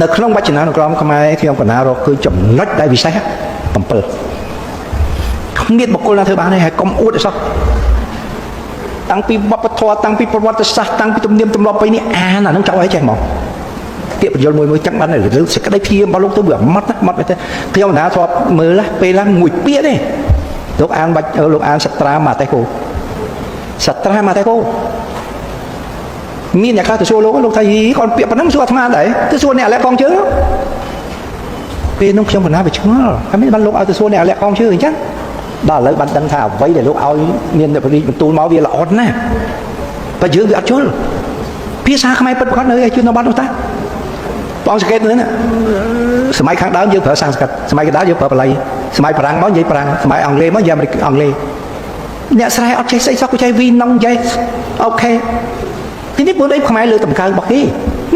នៅក្នុងវចនានុក្រមខ្មែរខ្ញុំកណារកគឺចំណុចដែលពិសេស7គ្មានបុគ្គលណាធ្វើបានទេហើយកុំអួតអសោះតាំងពីវប្បធម៌តាំងពីប្រវត្តិសាស្ត្រតាំងពីទំនៀមទម្លាប់ពីនេះអានអានឹងចោលឲ្យចេះហ្មងពាក្យបញ្យលមួយចឹងបានឬសេចក្តីព្រាមរបស់លោកទៅវាម៉ត់ម៉ត់ទៅខ្ញុំកណាធ្លាប់មើលពេលឡើងមួយពាក្យទេលោកអានបាច់លោកអានសត្រាមកតែគោសត្រាមកតែគោមានអ្នកខ្លះទៅសួរលោកថាយីគាត់ពាក្យប៉ុណ្ណឹងសួរអាត្មាដែរទៅសួរអ្នកអាឡែកកងជើងពេលនោះខ្ញុំកណាវាឆ្ងល់ហើយមិនបានលោកឲ្យទៅសួរអ្នកអាឡែកកងជើងអញ្ចឹងដល់ឥឡូវបានដឹងថាអ្វីដែលលោកឲ្យមានបរិយាបន្ទូលមកវាល្អណាស់បើយើងវាអត់ជល់ភាសាខ្មែរពិតគាត់នៅឯជនបទនោះតាបងសង្កេតមើលណាសម័យខាងដើមយើងប្រើសំស្ក្រឹតសម័យខាងដើមយើងប្រើបាលីសម័យបារាំងមកនិយាយបារាំងសម័យអង់គ្លេសមកនិយាយអង់គ្លេសអ្នកស្រែអត់ចេះស្អីសោះក៏ចេះវីណុងចេះអូខេទីនេះពួកឯងខ្មែរលើតម្កើងរបស់គេ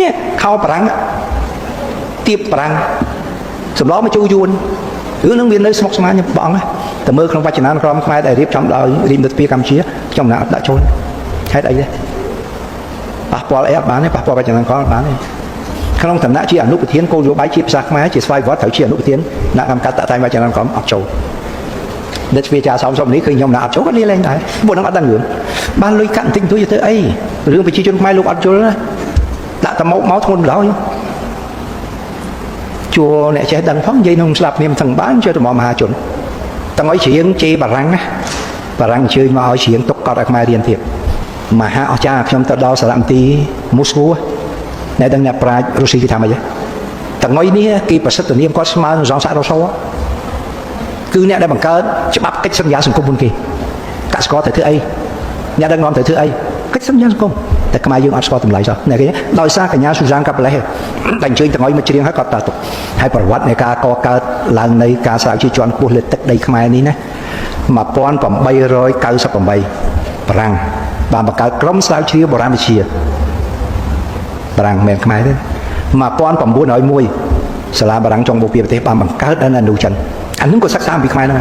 នេះខោបារាំងទៀបបារាំងសម្លមកជូរយួនរឿងនឹងមាននៅស្មុកស្មាញខ្ញុំបងតែមើលក្នុងវចនានុក្រមខ្មែរដែលរៀបចំដោយរាជរដ្ឋាភិបាលកម្ពុជាខ្ញុំណាអត់ដាក់ចូលហេតុអីទេប៉ះពាល់អីអត់បានទេប៉ះពាល់វចនានុក្រមអត់បានទេក្នុងឋានៈជាអនុប្រធានគោលនយោបាយជាភាសាខ្មែរជាស្វ័យប្រវត្តិត្រូវជាអនុប្រធានគណៈកម្មការតាក់តែងវចនានុក្រមអត់ចូលអ្នកវិចារសំនេះគឺខ្ញុំណាអត់ចូលគាត់លាលែងដែរពួកនឹងអត់ដឹងរឿងបានលុយកាក់បន្តិចបន្តួចទៅអីរឿងប្រជាជនខ្មែរលោកអត់យល់ណាដាក់តែមកធ្ងន់ម្ដងជួអ្នកចេះដឹងផងនិយាយក្នុងស្ដាប់នាមទាំងបានជួយទៅមកមហាជនទាំងឲ្យជ្រៀងជេរបារាំងណាបារាំងអញ្ជើញមកឲ្យជ្រៀងទុកកត់ឲ្យខ្មែររៀនទៀតមហាអស្ចារ្យខ្ញុំទៅដល់សារមន្ទីរមូស្គូអ្នកដឹងអ្នកប្រាជ្ញរុស្ស៊ីគេថាម៉េចទាំងអុយនេះគេប្រសិទ្ធនាមគាត់ស្មើនឹងសង្សាររសោគឺអ្នកដែលបង្កើតច្បាប់កិច្ចសន្យាសង្គមមុនគេកសិករត្រូវធ្វើអីអ្នកដឹកនាំត្រូវធ្វើអីកិច្ចសន្យាសង្គមតែខ្មែរយើងអត់ស្គាល់តម្លៃសោះអ្នកគេដោយសារកញ្ញាស៊ូសានកាប់លេសតែអញ្ជើញទាំងអុយមកច្រៀងហើយគាត់តាទុកហើយប្រវត្តិនៃការកកើតឡើងនៃការស្រាវជ្រាវជាន់ខ្ពស់លើទឹកដីខ្មែរនេះណា1898បារាំងបានបង្កើតក្រុមស្រាវជ្រាវបុរាណវិទ្យាបារាំងមិនខ្មែរទេ1901សាលាបារាំងចុងបូព៌ាប្រទេសបានបង្កើតនៅអនុចិនអានោះក៏សិក្សាពីខ្មែរហ្នឹង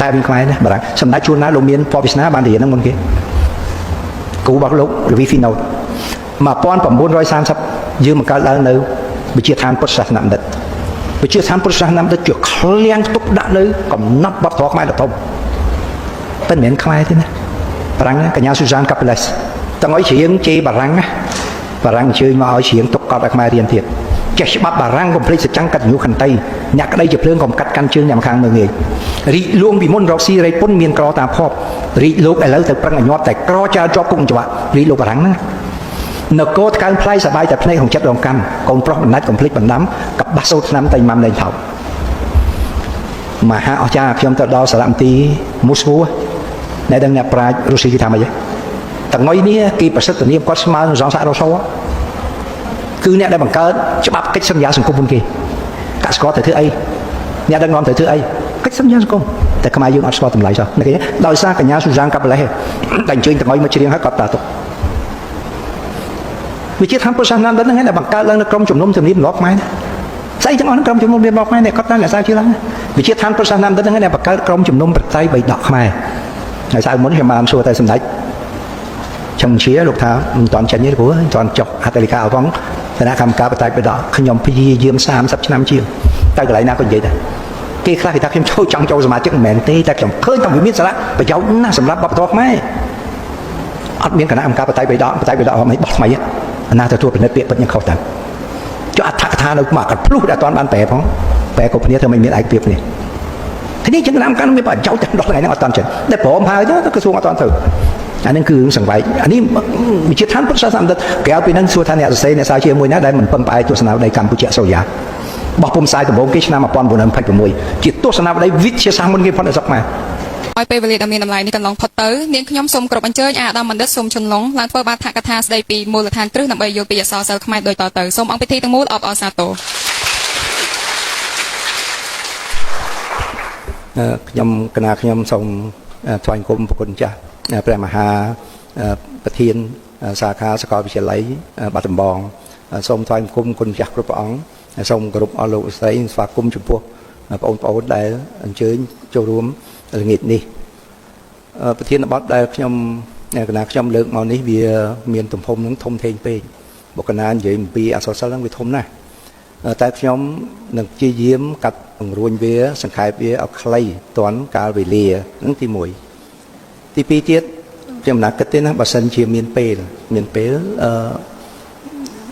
តែពីខ្មែរណាបារាំងសម្ដេចជួនណាលោកមានពណ៌វាសនាបានរៀនហ្នឹងមុនគេគ្រូរបស់លោក Levi Finot 1930យើងបង្កើតឡើងនៅវិទ្យាឋានពុទ្ធសាសនបណ្ឌិតវិទ្យាឋានពុទ្ធសាសនបណ្ឌិតជាឃ្លាំងទុកដាក់នៅកំណត់បទធម៌ខ្មែរដ៏ធំតែមិនមែនខ្មែរទេណាបារាំងកញ្ញាស៊ូសានកាប់លេសទាំងឲ្យជ្រៀងជេរបារាំងណាបារាំងអញ្ជើញមកឲ្យជ្រៀងទុកកត់ឲ្យខ្មែររៀនទៀតចេះច្បាប់បារាំងកុំភ្លេចសច្ចੰកតញ្ញូខន្តីអ្នកក្តីជាភ្លើងកុំកាត់កាន់ជើងអ្នកម្ខាងមើងងាយរីកលួងពីមុនរកស៊ីរៃពុនមានក្រតាភ័ព្វរីកលោកឥឡូវទៅប្រឹងឲ្យញាត់តែក្រចោលជាប់គុកច្បាប់រីកលោកបារាំងណានគរថ្កើងផ្លែសបាយតែភ្នែកក្នុងចិត្តរងកាន់កូនប្រុសបណ្ដាច់កុំភ្លេចបណ្ដាំកបាស់សូត្រឆ្នាំតែម៉ាំលេងថោកមហាអស្ចារ្យខ្ញុំទៅដល់សារមន្ទីរមូស្គូអ្នកដឹងអ្នកប្រាជ្ញរុស្ស៊ីគេថាម៉េចទាំងអុយនេះគេប្រសិទ្ធនាមគាត់ស្មើនឹងសង្សាររសោគឺអ្នកដែលបង្កើតច្បាប់កិច្ចសន្យាសង្គមមុនគេកសិករត្រូវធ្វើអីអ្នកដឹកនាំត្រូវធ្វើអីកិច្ចសន្យាសង្គមតែខ្មែរយើងអត់ស្គាល់តម្លៃសោះនេះគេដោយសារកញ្ញាស៊ូសានកាប់លេសតែអញ្ជើញទាំងអុយមកច្រៀងហើយគាត់តាទុកវិជាឋានពុទ្ធសាសនាបណ្ឌិតហ្នឹងដែលបង្កើតឡើងនៅក្រុមជំនុំទំនៀមទម្លាប់ខ្មែរស្អីទាំងអស់ក្រុមជំនុំទំនៀមទម្លាប់ខ្មែរគាត់តាមអ្នកសាជាឡើងវិជាឋានពុទ្ធសាសនាបណ្ឌិតហ្នឹងដែលបង្កើតក្រុមជំនុំប្រតិបត្តិបៃដកខ្មែរហើយសៅមុនខ្ញុំបានសួរតែសម្ដេចចង្ជាលោកថាមិនទាន់ចេញទេព្រោះមិនទាន់ចុះហត្ថលេខាផងគណៈកម្មការបដិបត្តិខ្ញុំព្យាយាម30ឆ្នាំជាងតែកន្លែងណាក៏និយាយដែរគេខ្លះគេថាខ្ញុំចង់ចូលសមាជិកមិនមែនទេតែខ្ញុំឃើញថាវាមានសារៈប្រយោជន៍ណាស់សម្រាប់វប្បធម៌ខ្មែរអត់មានគណៈកម្មការបដិបត្តិមិនបោះថ្មីអាណាទទួលពិនិត្យពាក្យពិតយ៉ាងខុសទៅចុះអត្ថកថានៅមកកាត់ភ្លុះដែលអត់បានប្រែផងប្រែក៏គ្នាធ្វើមិនមានឯកភាពនេះទីនេះចឹងគណៈកម្មការមានប្រយោជន៍តែដល់ថ្ងៃហ្នឹងអត់តាន់ចេញតែព្រមហើយទៅក្រសួងអត់តាន់ទៅអានេះគឺរឿងសង្វែកអានេះវិជាឋានពុទ្ធសាសនាបណ្ឌិតក្រៅពីហ្នឹងសួរថាអ្នកសរសេរអ្នកសាជាមួយណាដែលមិនពឹងផ្អែកទស្សនាវដ្តីកម្ពុជាសូយ៉ាបោះពុំផ្សាយដំបូងគេឆ្នាំ1926ជាទស្សនាវដ្តីវិទ្យាសាស្ត្រមុនគេផុតអសកខ្មែរឲ្យពេលវេលាដ៏មានតម្លៃនេះកន្លងផុតទៅនាងខ្ញុំសូមគោរពអញ្ជើញអាដាមបណ្ឌិតសូមជន្លងឡើងធ្វើបាតកថាស្ដីពីមូលដ្ឋានគ្រឹះដើម្បីយល់ពីអក្សរសិល្ប៍ខ្មែរដូចតទៅសូមអង្គពិធីទាំងមូលអបអរសាទរខ្ញុំគណៈខ្ញុំសូមថ្វាយគុំប្រគុណចាស់ព្រះមហាប្រធានសាខាសាកលវិទ្យាល័យបាត់ដំបងសូមថ្វាយគុំគុណចាស់គ្រប់ព្រះអង្គសូមគោរពអស់លោកស្រីស្វាគមន៍ចំពោះបងប្អូនដែលអញ្ជើញចូលរួមល្ងាចនេះប្រធានបទដែលខ្ញុំគណៈខ្ញុំលើកមកនេះវាមានទំហំនឹងធំធេងពេកបុគ្គលណានិយាយអំពីអក្សរសិល្ប៍ហ្នឹងវាធំណាស់ តែខ្ញុំនឹងព្យាយាមកាត់បង្រួញវាសង្ខេបវាឲ្យខ្លីទាន់កាលវេលាហ្នឹងទី1ទី2ទៀតខ្ញុំណាគិតទេណាបើសិនជាមានពេល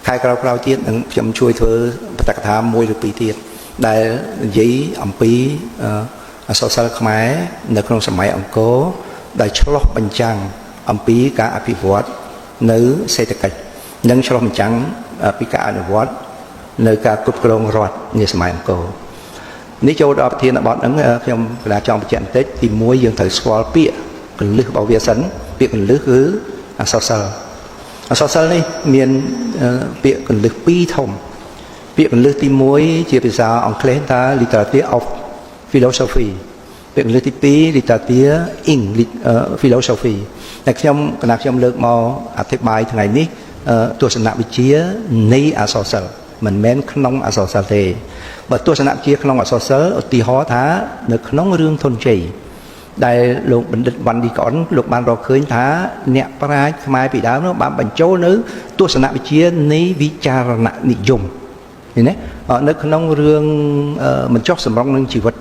ខែក្រោយៗទៀតនឹងខ្ញុំជួយធ្វើបទកថា1ឬ2ទៀតដែលនិយាយអំពីអក្សរសិល្ប៍ខ្មែរនៅក្នុងសម័យអង្គរដែលឆ្លុះបញ្ចាំងអំពីការអភិវឌ្ឍនៅសេដ្ឋកិច្ចនិងឆ្លុះបញ្ចាំងពីការអនុវត្តនៅការគ្រប់គ្រងរដ្ឋនាសម័យអង្គរនេះចូលដល់ប្រធានបទហ្នឹងខ្ញុំកណាចង់បញ្ជាក់បន្តិចទី1យើងត្រូវស្គាល់ពាក្យកលឹះរបស់វាសិនពាក្យកលឹះគឺអក្សរសិល្ប៍នេះមានពាក្យកលឹះ2ធំពាក្យកលឹះទី1ជាភាសាអង់គ្លេសថា literature of philosophy ពាក្យកលឹះទី2 literature in philosophy តែខ្ញុំលើកមកអធិប្បាយថ្ងៃនេះទស្សនវិជ្ជានៃអក្សរសិល្ប៍មិនមែនក្នុងអក្សរសិល្ប៍ទេបើទស្សនវិជ្ជាក្នុងអក្សរសិល្ប៍ឧទាហរណ៍ថានៅក្នុងរឿងធនជ័យដែលលោកបណ្ឌិតវ៉ាន់ឌីកអនលោកបានរកឃើញថាអ្នកប្រាជ្ញខ្មែរពីដើមនោះបានបញ្ចូលនៅទស្សនវិជ្ជានៃវិចារណនិយមឃើញទេនៅក្នុងរឿងបញ្ចុះសម្រុងនឹងជីវិត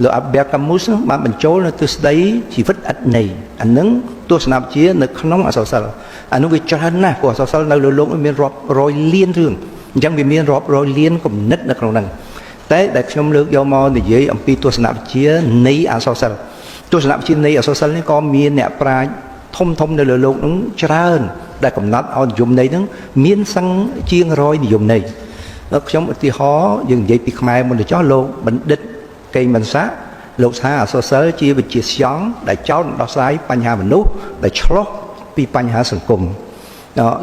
លោកអាបែលកាមូសបានបញ្ចូលនៅទស្សន័យជីវិតឥតន័យអានឹងទស្សនវិជ្ជានៅក្នុងអក្សរសិល្ប៍អានោះវាច្រើនណាស់ព្រោះអក្សរសិល្ប៍នៅលើโลกមានរាប់រយលានរឿងអញ្ចឹងវាមានរាប់រយលានគំនិតនៅក្នុងហ្នឹងតែដែលខ្ញុំលើកយកមកនិយាយអំពីទស្សនវិជ្ជានៃអក្សរសិល្ប៍ទស្សនវិជ្ជានៃអក្សរសិល្ប៍នេះក៏មានអ្នកប្រាជ្ញធំនៅលើโลกហ្នឹងច្រើនដែលកំណត់ឲ្យនិយមន័យហ្នឹងមានសឹងជាង100និយមន័យខ្ញុំឧទាហរណ៍យើងនិយាយពីខ្មែរមុនទៅចោះលោកបណ្ឌិតកេងបិណ្ឌសាលោកថាអក្សរសិល្ប៍ជាវិជ្ជាស្យង់ដែលចោទដោះស្រាយបញ្ហាមនុស្សដែលឆ្លោះពីបញ្ហាសង្គម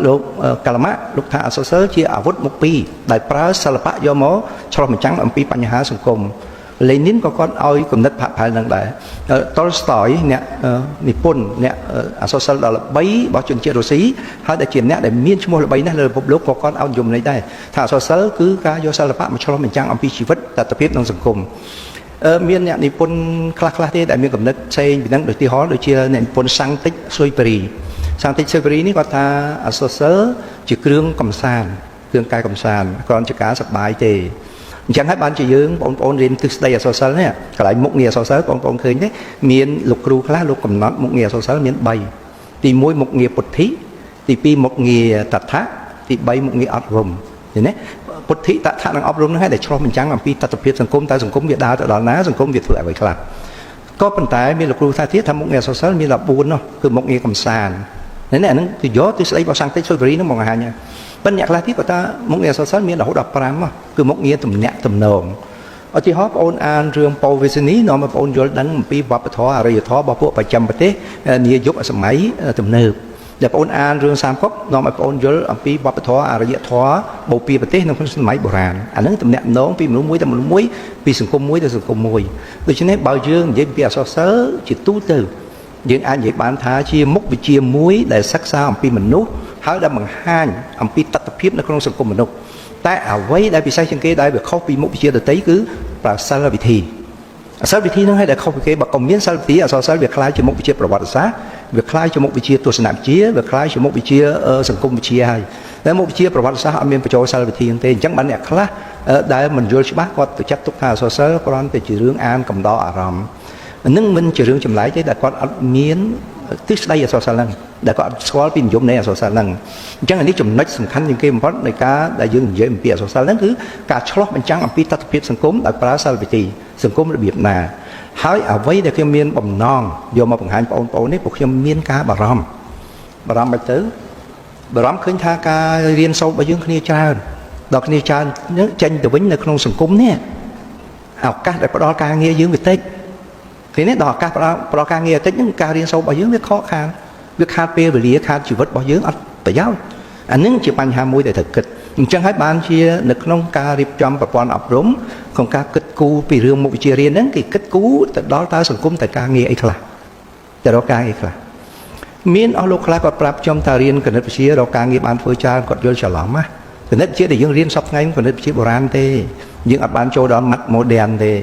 លោកកាលម៉ាលោកថាអក្សរសិល្ប៍ជាអាវុធមុខពីរដែលប្រើសិល្បៈយកមកឆ្លោះបញ្ចាំងអំពីបញ្ហាសង្គមលេនីនក៏គាត់ឲ្យគំនិតផាក់ផែលនឹងដែរតុលស្តយអ្នកនិពន្ធអ្នកអក្សរសិល្ប៍ដ៏ល្បីរបស់ជនជាតិរុស្ស៊ីហើយដែលជាអ្នកដែលមានឈ្មោះល្បីណាស់លើពិភពលោកក៏គាត់ឲ្យនិយមន័យដែរថាអក្សរសិល្ប៍គឺការយកសិល្បៈមកឆ្លោះបញ្ចាំងអំពីជីវិតតថភាពនិងសង្គមមានអ្នកនិពន្ធខ្លះទេដែលមានគំនិតផ្សេងពីហ្នឹងដូចទីហោដូចជាអ្នកនិពន្ធសាំងតិចស៊ុយប៉េរីនេះគាត់ថាអក្សរសិល្ប៍ជាគ្រឿងកំសាន្តគ្រឿងកាយកំសាន្តគ្រាន់ជាការសប្បាយទេអញ្ចឹងហើយបានជាយើងបងប្អូនរៀនទិសដីអក្សរសិល្ប៍នេះកន្លែងមុខងារអក្សរសិល្ប៍បងប្អូនឃើញទេមានលោកគ្រូខ្លះលោកកំណត់មុខងារអក្សរសិល្ប៍មាន3ទី1មុខងារពុទ្ធិទី2មុខងារតថៈទី3មុខងារអប់រំឃើញទេពុទ្ធិតថៈនិងអប់រំហ្នឹងហើយដែលឆ្លោះបញ្ចាំងអំពីតថភាពសង្គមតើសង្គមវាដើរទៅដល់ណាសង្គមវាធ្វើអ្វីខ្លះក៏ប៉ុន្តែមានលោកគ្រូថាទៀតថាមុខងារអក្សរសិល្ប៍មាន14នោះគឺមុខងារកំសាន្តនេះអាហ្នឹងគឺយកទិសដីរបស់សាំងតិចស៊ុយប៉េរីហ្នឹងមកបង្ហាញហើយប៉ុន្តែអ្នកខ្លះទៀតគាត់ថាមុខងារអក្សរសិល្ប៍មានរហូតដល់5គឺមុខងារទំនាក់ទំនងឧទាហរណ៍បងប្អូនអានរឿងប៉ូវេសនីនាំបងប្អូនយល់ដឹងអំពីវប្បធម៌អរិយធម៌របស់ពួកប្រចាំប្រទេសនាយុគសម័យទំនើបដែលបងប្អូនអានរឿងសាមកុកនាំឲ្យបងប្អូនយល់អំពីវប្បធម៌អរិយធម៌បូព៌ាប្រទេសនៅក្នុងសម័យបុរាណអាហ្នឹងទំនាក់ទំនងពីមនុស្សមួយទៅមនុស្សមួយពីសង្គមមួយទៅសង្គមមួយដូច្នេះបើយើងនិយាយពីអក្សរសិល្ប៍ជាទូទៅយើងអាចនិយាយបានថាជាមុខវិជ្ជាមួយដែលសិក្សាអំពីមនុស្សហើយដែលបង្ហាញអំពីតថភាពនៅក្នុងសង្គមមនុស្សតែអ្វីដែលពិសេសជាងគេដែលវាខុសពីមុខវិជ្ជាដទៃគឺប្រើសិលវិធីសិលវិធីហ្នឹងហើយដែលខុសពីគេបើក៏មានសិលវិធីអក្សរសិល្ប៍វាคล้ายជាមុខវិជ្ជាប្រវត្តិសាស្ត្រវាคล้ายជាមុខវិជ្ជាទស្សនវិជ្ជាវាคล้ายជាមុខវិជ្ជាសង្គមវិទ្យាហើយតែមុខវិជ្ជាប្រវត្តិសាស្ត្រអត់មានបញ្ចូលសិលវិធីទេអញ្ចឹងបានអ្នកខ្លះដែលមិនយល់ច្បាស់គាត់ទៅចាត់ទុកថាអក្សរសិល្ប៍គ្រាន់តែជារឿងអានកំដរអារម្មណ៍នឹងមិនជារឿងចម្លែកទេដែលគាត់អត់មានទិសដីអក្សរសិល្ប៍ហ្នឹងដែលគាត់អត់ស្គាល់ពីនិយមនៃអក្សរសិល្ប៍ហ្នឹងអញ្ចឹងអានេះចំណុចសំខាន់ជាងគេបំផុតនៃការដែលយើងនិយាយអំពីអក្សរសិល្ប៍ហ្នឹងគឺការឆ្លោះបញ្ចាំងអំពីតថភាពសង្គមដោយប្រើសិលវិធីសង្គមរបៀបណាហើយអ្វីដែលខ្ញុំមានបំណងយកមកបង្ហាញបងប្អូននេះពួកខ្ញុំមានការបារម្ភមិនទៅបារម្ភឃើញថាការរៀនសូត្ររបស់យើងគ្នាច្រើនដល់គ្នាច្រើនចេញទៅវិញនៅក្នុងសង្គមនេះឱកាសដែលផ្ដល់ការងារយើងវាតិចឃើញទេដល់ឱកាសផ្ដល់ការងារតិចហ្នឹងការរៀនសូត្ររបស់យើងវាខកខានវាខាតពេលវេលាខាតជីវិតរបស់យើងអត់ប្រយោជន៍អានឹងជាបញ្ហាមួយដែលត្រូវគិតអញ្ចឹងហើយបានជានៅក្នុងការរៀបចំប្រព័ន្ធអប់រំក្នុងការគិតគូរពីរឿងមុខវិជ្ជារៀនហ្នឹងគេគិតគូរទៅដល់តើសង្គមតែការងារអីខ្លះទៅរកការងារខ្លះមានអស់លោកខ្លះគាត់ប្រាប់ខ្ញុំថារៀនគណិតវិទ្យារកការងារបានធ្វើច្រើនគាត់យល់ច្រឡំណាគណិតវិទ្យាដែលយើងរៀនសពថ្ងៃគណិតវិទ្យាបុរាណទេយើងអត់បានចូលដល់ម៉ាត់ modern ទេ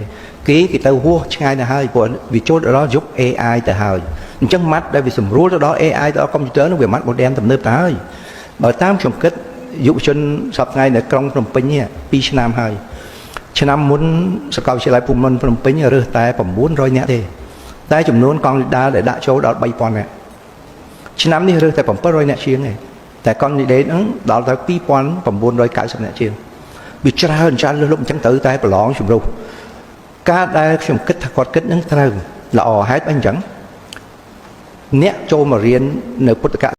គេទៅហួសឆ្ងាយទៅហើយព្រោះវាចូលដល់យុគ AI ទៅហើយអញ្ចឹងម៉ាត់ដែលវាសម្រួលទៅដល់ AI ទៅដល់កុំព្យូទ័រនោះវាម៉ាត់ modern ទំនើបទៅហើយបើតាមខ្ញុំគិត យុវជនសប្តាហ៍នៅក្រុងភ្នំពេញនេះ2ឆ្នាំហើយឆ្នាំមុនសាកលវិទ្យាល័យភូមិន្ទភ្នំពេញរើសតែ900នាក់ទេតែចំនួនកងលីដាដែលដាក់ចូលដល់3000នាក់ឆ្នាំនេះរើសតែ700នាក់ជាងទេតែកងលីដាហ្នឹងដល់ទៅ2990នាក់ជាងវាច្រើនលើសលប់អញ្ចឹងទៅតែប្រឡងជំរុះការដែលខ្ញុំគិតថាគាត់គិតហ្នឹងត្រូវល្អហេតុអីអញ្ចឹងអ្នកចូលមករៀននៅពុទ្ធក